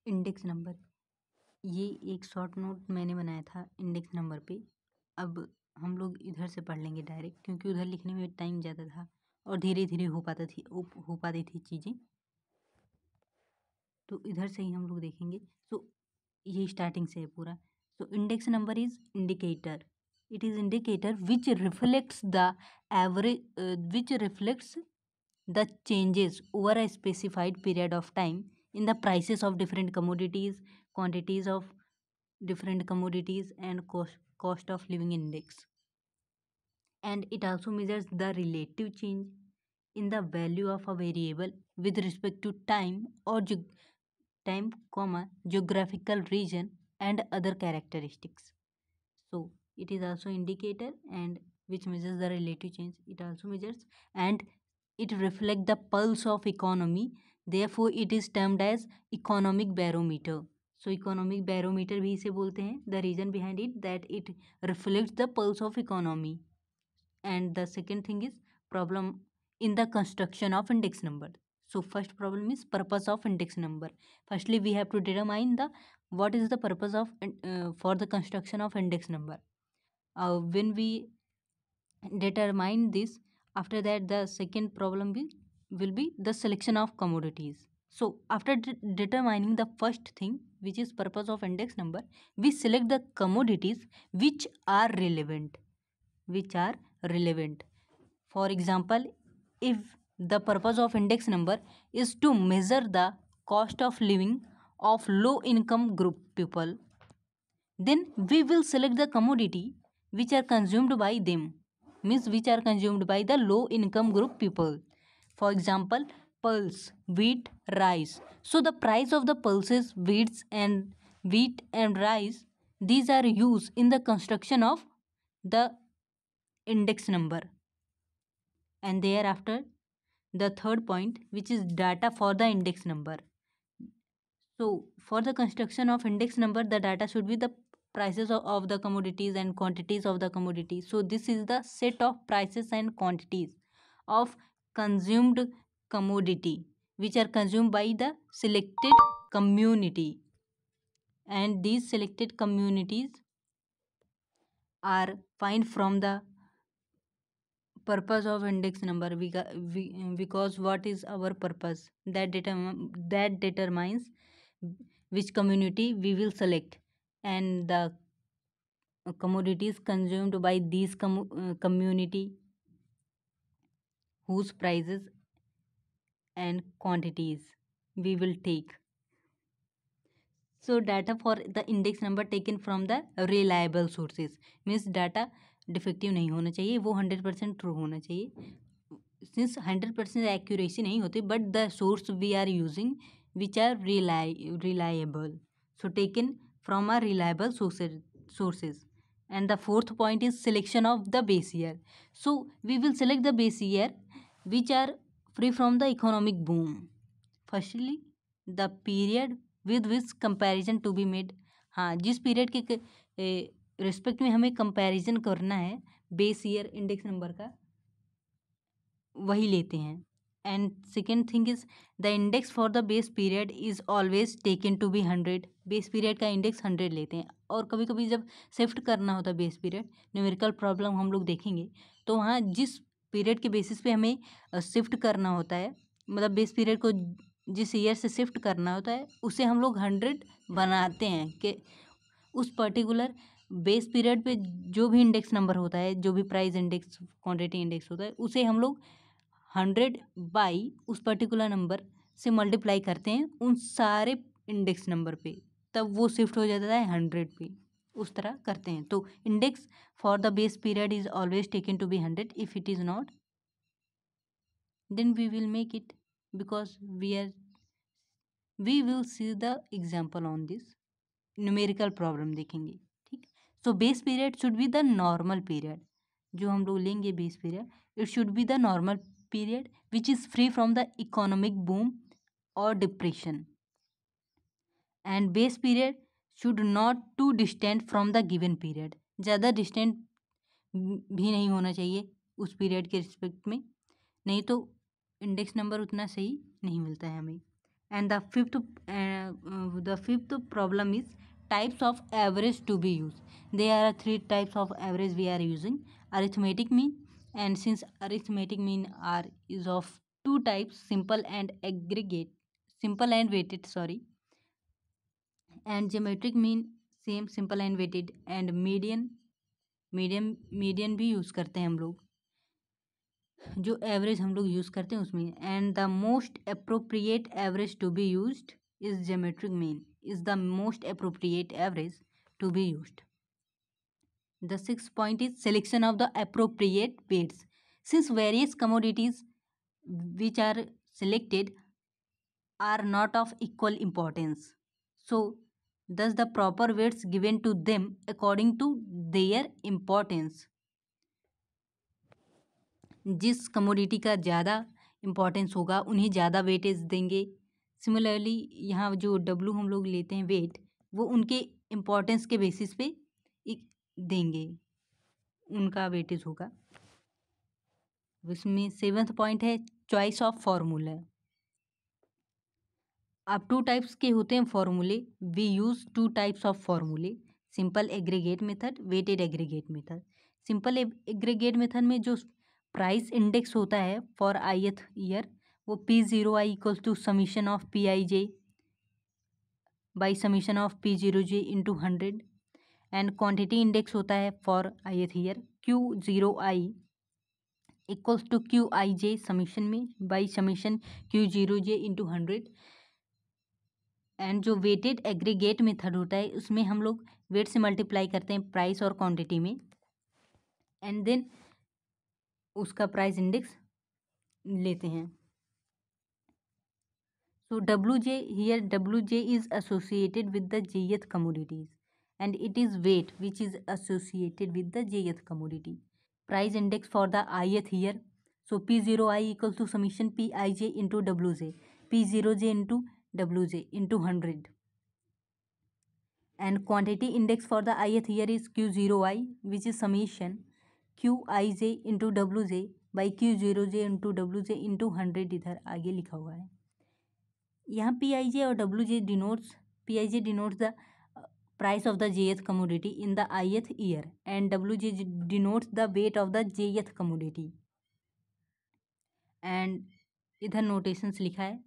Index number, ये एक short note मैंने बनाया था इंडेक्स नंबर पे। अब हम लोग इधर से पढ़ लेंगे डायरेक्ट, क्योंकि उधर लिखने में टाइम ज़्यादा था और धीरे धीरे हो पाती थी चीज़ें, तो इधर से ही हम लोग देखेंगे। सो ये स्टार्टिंग से है पूरा। So index number is indicator, it is indicator which reflects the average which reflects the changes over a specified period of time in the prices of different commodities, quantities of different commodities, and cost of living index. And it also measures the relative change in the value of a variable with respect to time or time, geographical region and other characteristics. So it is also indicator and which measures the relative change. It also measures and it reflects the pulse of economy, therefore it is termed as economic barometer. So economic barometer भी इसे बोलते हैं. The reason behind it that it reflects the pulse of economy. And the second thing is problem in the construction of index number. So first problem is purpose of index number. Firstly we have to determine the what is the purpose of for the construction of index number. When we determine this, after that the second problem will be the selection of commodities. So after determining the first thing, which is purpose of index number, we select the commodities which are relevant. For example, if the purpose of index number is to measure the cost of living of low income group people, then we will select the commodity which are consumed by them, means which are consumed by the low income group people. For example, pulse, wheat, rice. So the price of the pulses, wheat and rice, these are used in the construction of the index number. And thereafter the third point, which is data for the index number. So for the construction of index number, the data should be the prices of the commodities and quantities of the commodities. So this is the set of prices and quantities of consumed commodity which are consumed by the selected community, and these selected communities are find from the purpose of index number. Because what is our purpose, that determines which community we will select, and the commodities consumed by these community, whose prices and quantities we will take. So data for the index number taken from the reliable sources, means data defective नहीं होना चाहिए, वो 100% true होना चाहिए. Since 100% accuracy नहीं होती, but the source we are using which are reliable, so taken from a reliable sources. And the fourth point is selection of the base year. So we will select the base year which are free from the economic boom. Firstly, the period with which comparison to be made. हाँ, जिस period के respect में हमें comparison करना है base year index number का, वही लेते हैं. And second thing is the index for the base period is always taken to be 100. Base period का इंडेक्स 100 लेते हैं. और कभी कभी जब शिफ्ट करना होता है बेस पीरियड, न्यूमेरिकल प्रॉब्लम हम लोग देखेंगे, तो वहाँ जिस पीरियड के बेसिस पे हमें शिफ्ट करना होता है, मतलब बेस पीरियड को जिस ईयर से शिफ्ट करना होता है उसे हम लोग 100 बनाते हैं कि उस पर्टिकुलर बेस पीरियड पे जो भी इंडेक्स नंबर होता है, जो भी प्राइस इंडेक्स, क्वांटिटी इंडेक्स होता है, उसे हम लोग 100 बाई उस पर्टिकुलर नंबर से मल्टीप्लाई करते हैं उन सारे इंडेक्स नंबर पे, तब वो शिफ्ट हो जाता है 100 पे. उस तरह करते हैं. तो index for the base period is always taken to be 100. If it is not, then we will make it, because we will see the example on this. Numerical problem देखेंगे. ठीक. So base period should be the normal period. जो हम लोग लेंगे base period, it should be the normal period which is free from the economic boom और depression. And base period should not to distant from the given period. ज़्यादा distant भी नहीं होना चाहिए उस पीरियड के रिस्पेक्ट में, नहीं तो इंडेक्स नंबर उतना सही नहीं मिलता है हमें. And the fifth problem is types of average to be used. There are three types of average we are using: arithmetic mean, and since arithmetic mean are is of two types, simple and weighted, sorry, and geometric mean same simple and weighted, and median भी use करते हैं हम लोग, जो average हम लोग use करते हैं उसमें. And the most appropriate average to be used is geometric mean, is the most appropriate average to be used. The sixth point is selection of the appropriate weights. Since various commodities which are selected are not of equal importance, so thus the proper weights given to them according to their importance. जिस commodity का ज़्यादा importance होगा उन्हें ज़्यादा weightage देंगे. Similarly यहाँ जो W हम लोग लेते हैं वेट, वो उनके इम्पोर्टेंस के बेसिस पे देंगे, उनका वेटेज होगा. इसमें सेवन्थ पॉइंट है चॉइस ऑफ फार्मूला. अब टू टाइप्स के होते हैं फार्मूले. We use two types of फार्मूले: simple aggregate method, weighted aggregate method. Simple aggregate method में जो प्राइस इंडेक्स होता है फॉर आईएथ ईयर, वो P0i equals to summation of Pij by summation of P0j into 100. And quantity index होता है for ith year Q0i equals to Qij summation में by summation Q0j into 100. And जो weighted aggregate method होता है उसमें हम लोग वेट से मल्टीप्लाई करते हैं प्राइस और क्वांटिटी में, एंड देन उसका प्राइस इंडेक्स लेते हैं. So Wj is associated with the jth commodities, and it is weight which is associated with the jth commodity. Price index for the ith year, so P0i equals to summation Pij into Wj, P0j into Wj into 100. And quantity index for the ith year is Q0i, which is summation Qij into Wj by Q0j into Wj into 100. इधर आगे लिखा हुआ है. यहाँ Pij और Wj denotes, Pij denotes the price of the jth commodity in the ith year, and Wj denotes the weight of the jth commodity. And इधर notations लिखा है,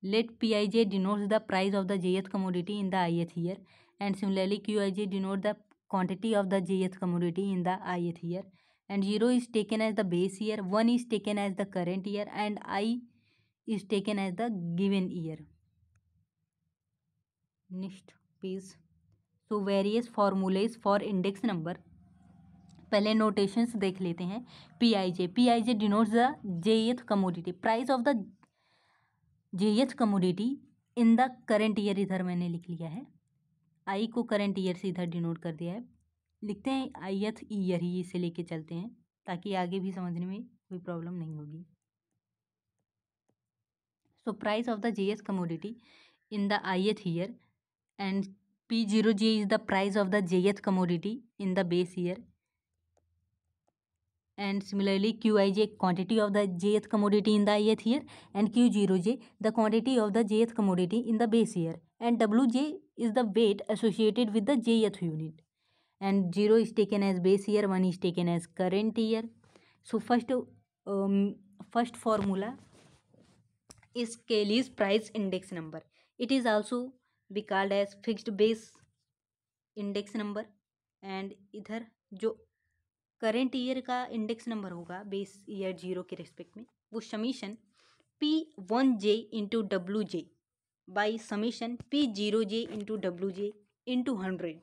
let Pij denotes the price of the jth commodity in the ith year, and similarly Qij denotes the quantity of the jth commodity in the ith year, and 0 is taken as the base year, 1 is taken as the current year, and I is taken as the given year. Next page. So various formulas for index number. पहले notations देख लेते हैं. Pij denotes the jth commodity, price of the jth commodity in the current year. इधर मैंने लिख लिया है, आई को करंट ईयर से इधर डिनोट कर दिया है. लिखते हैं ith ईयर ही इसे लेके चलते हैं ताकि आगे भी समझने में कोई प्रॉब्लम नहीं होगी. So price of the jth commodity in the ith year, and P0j is the price of the jth commodity in the base year, and similarly Qij quantity of the jth commodity in the ith year, and Q0j the quantity of the jth commodity in the base year, and Wj is the weight associated with the jth unit, and 0 is taken as base year, 1 is taken as current year. So first formula is Cayley's price index number. It is also be called as fixed base index number. And इधर जो current year का index number होगा base year 0 के respect में, वो summation P1j into Wj by summation P0j into Wj into 100,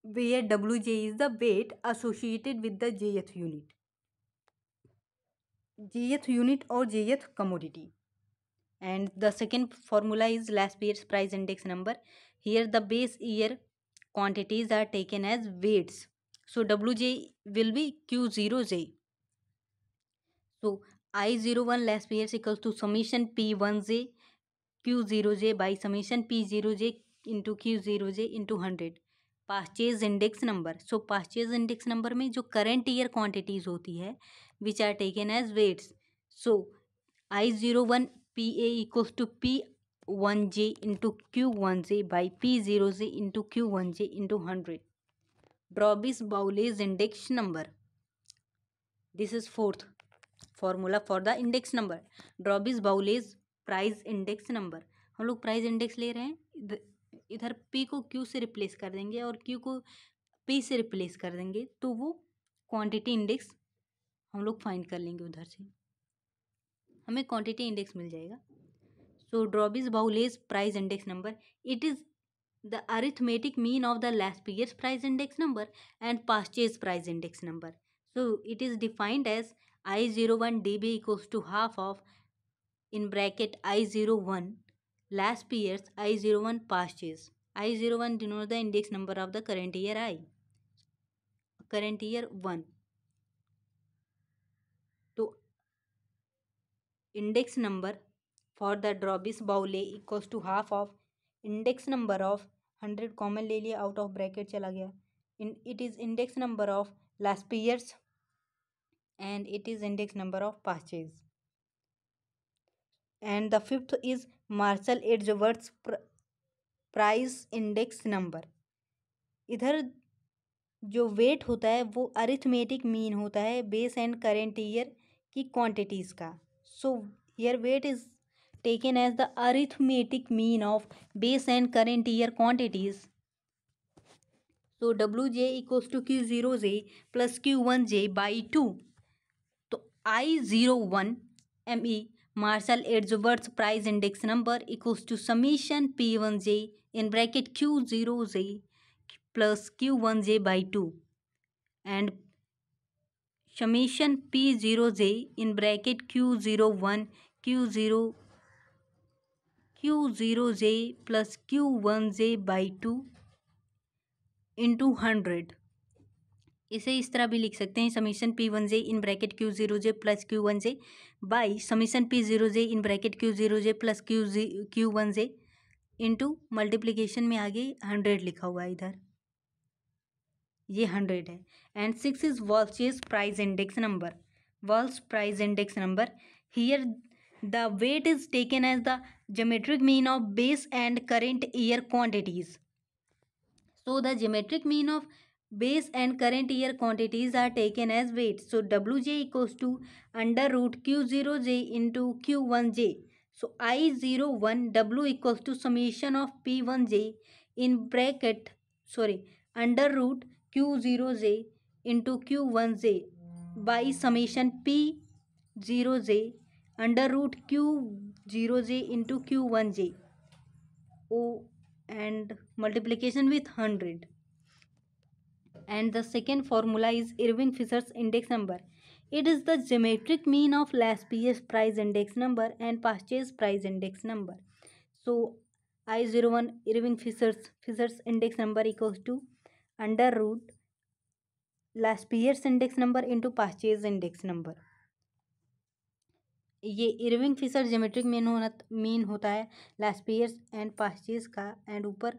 where Wj is the weight associated with the jth unit or jth commodity. And the second formula is last year's price index number. Here the base year quantities are taken as weights, so Wj will be Q0j. So I01 last year's equals to summation P1j Q0j by summation P0j into Q0j into 100. Purchase index number. So purchase index number में जो current year quantities होती है which are taken as weights. So I01 PA equals to P1J into Q1J by P0J into Q1J into 100. Dробis-Bowley's index number. This is fourth formula for the index number. Dробis-Bowley's price index number. हम लोग price index ले रहे हैं, इधर P को Q से replace कर देंगे और Q को P से रिप्लेस कर देंगे, तो वो क्वांटिटी इंडेक्स हम लोग फाइंड कर लेंगे. उधर से हमें क्वांटिटी इंडेक्स मिल जाएगा. सो Dробis-Bowley's price index number, it is the arithmetic mean of the last year's price index number and past year's price index number. So it is defined as I01 dB equals to half of, in bracket, I01 last year's, I01 past year's. I01 denotes the index number of the current year I, current year 1. तो index number for the Dробis-Bowley equals to half of index number of 100 common ले लिया, out of bracket चला गया. It is index number of last years and it is index number of past years. And the fifth is Marshall-Edgeworth price index number. इधर जो wait होता है वो arithmetic mean होता है बेस एंड करेंट ईयर की क्वांटिटीज़ का. So here weight is taken as the arithmetic mean of base and current year quantities. So Wj equals to Q0j plus Q1j by 2. तो I01 ME Marshall-Edgeworth price index number equals to summation P1j in bracket Q0j plus Q1j by 2 and summation P0j in bracket Q01 Q0j plus Q1j by 2 into 100. इसे इस तरह भी लिख सकते हैं, summation P1j in bracket Q0j plus Q1j by summation P0j in bracket Q0j plus Q1j into multiplication में आगे 100 लिखा हुआ है, इधर ये 100 है. And 6 is Walsh's price index number. Walsh price index number, here the weight is taken as the geometric mean of base and current year quantities. So the geometric mean of base and current year quantities are taken as weight. So Wj equals to under root Q0j into Q1j. So I01 W equals to summation of P1j in bracket, under root Q0j into Q1j by summation P0j under root Q0j into Q1j and multiplication with 100. And the second formula is Irving-Fisher's index number. It is the geometric mean of last year's price index number and past year's price index number. So I01 Irving-Fisher's index number equals to under root last year's index number into past year's index number. ये Irving Fisher geometric mean होता है last years and past years का, and ऊपर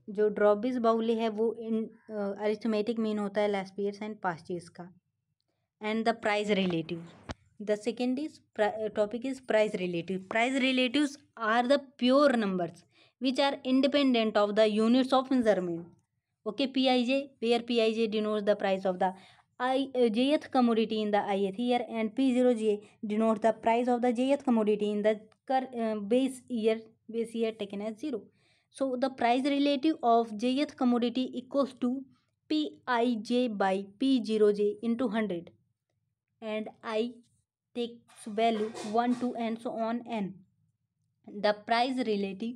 जो Dробis-Bowley है वो arithmetic mean होता है last years and past years का. And the price relative, the second is topic is price relative. Price relatives are the pure numbers which are independent of the units of measurement. Okay, Pij, where Pij denotes the price of the jth commodity in the ith year and P0j denotes the price of the jth commodity in the base year taken as 0. So the price relative of jth commodity equals to Pij by P0j into 100 and I takes value 1, 2 and so on n. The price relative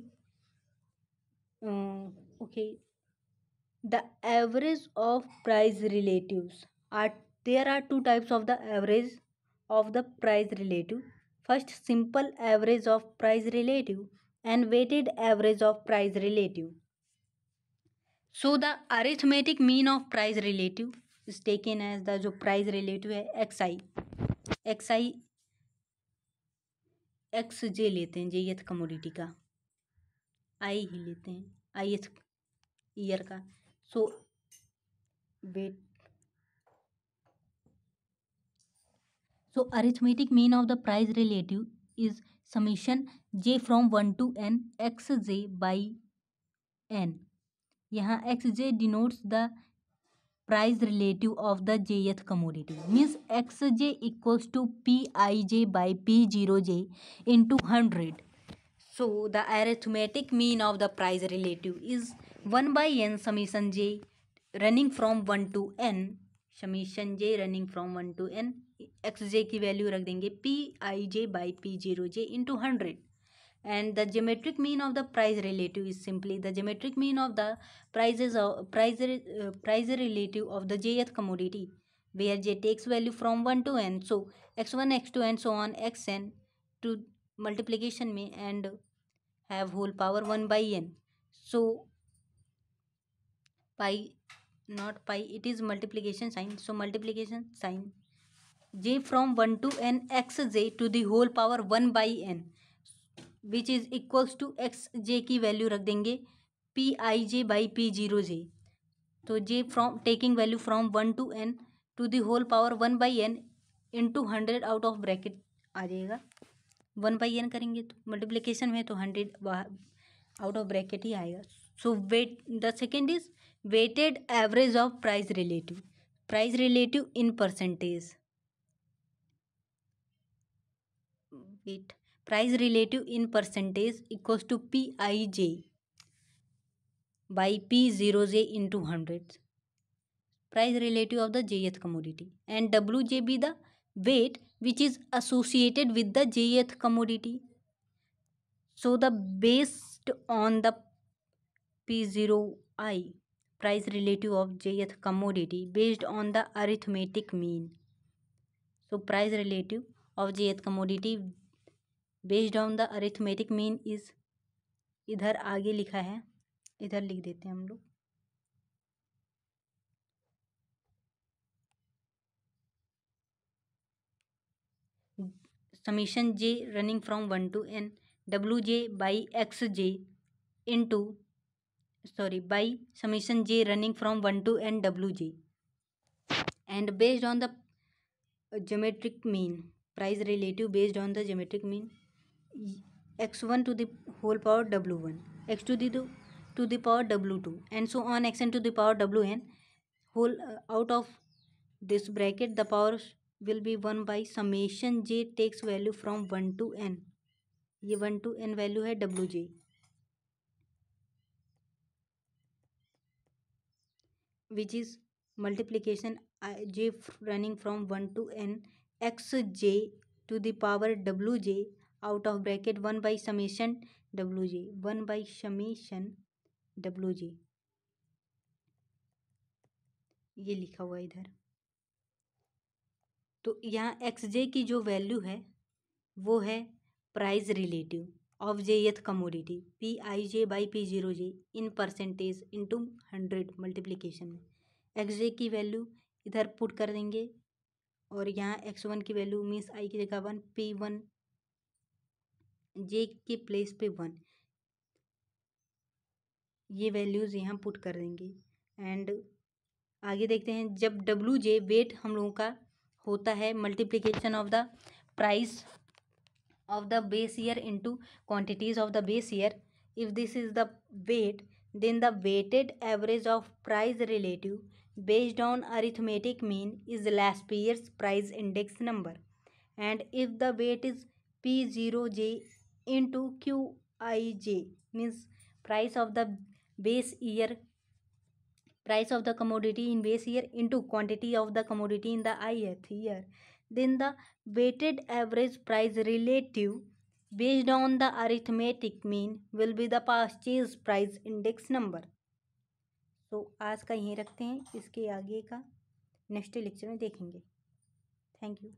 the average of price relatives are, there are two types of the average of the price relative. First, simple average of price relative and weighted average of price relative. So the arithmetic mean of price relative is taken as the जो price relative है xi xj लेते हैं jth commodity का, I ही लेते हैं ith year का. सो wait So arithmetic mean of the price relative is summation j from 1 to n xj by n. यहाँ xj denotes the price relative of the jth commodity, means xj equals to pij by p0j into 100. So the arithmetic mean of the price relative is 1 by n summation j running from 1 to n, summation j running from 1 to n, xj की value रख देंगे pij by p0j into 100. And the geometric mean of the price relative is simply the geometric mean of the price relative of the jth commodity, where j takes value from 1 to n. So x1 x2 and so on xn to multiplication में and have whole power 1 by n. So pi, not pi, it is multiplication sign. So multiplication sign j from 1 to n xj to the whole power 1 by n, which is equals to xj की value रख देंगे pij by p0j. तो j from taking value from 1 to n to the whole power 1 by n into 100 out of bracket आ जाएगा. 1 by n करेंगे तो multiplication में तो 100 आउट ऑफ ब्रैकेट ही आएगा. So weight the second is weighted average of price relative in percentage. Weight price relative in percentage equals to pij by p0j into 100, price relative of the jth commodity, and wj be the weight which is associated with the jth commodity. So the based on the p0i, price relative of jth commodity based on the arithmetic mean. So price relative of jth commodity based on the arithmetic mean is, इधर आगे लिखा है, इधर लिख देते हैं हम लोग. Summation j running from 1 to n wj by xj into by summation j running from 1 to n wj, and based on the geometric mean, price relative based on the geometric mean, x1 to the whole power w1, x2 to the power w2, and so on xn to the power wn, whole out of this bracket the power will be 1 by summation j takes value from 1 to n. ये 1 to n value है wj, which is multiplication j running from 1 to n xj to the power wj out of bracket 1 by summation wj, 1 by summation wj, ये लिखा हुआ इधर. तो यहाँ xj की जो वैल्यू है वो है price relative of jth commodity pij by p0j in percentage into 100 multiplication में. xj की वैल्यू इधर पुट कर देंगे और यहाँ x1 की वैल्यू मीन्स i की जगह 1, p1 j के प्लेस पे 1, ये वैल्यूज़ यहाँ पुट कर देंगे. एंड आगे देखते हैं, जब wj वेट हम लोगों का होता है multiplication of the price of the base year into quantities of the base year. If this is the weight, then the weighted average of price relative based on arithmetic mean is last year's price index number. And if the weight is p0j into qij, means price of the base year, price of the commodity in base year into quantity of the commodity in the ith year, then the weighted average price relative based on the arithmetic mean will be the purchase price index number. तो आज का यहीं रखते हैं, इसके आगे का next lecture में देखेंगे. Thank you.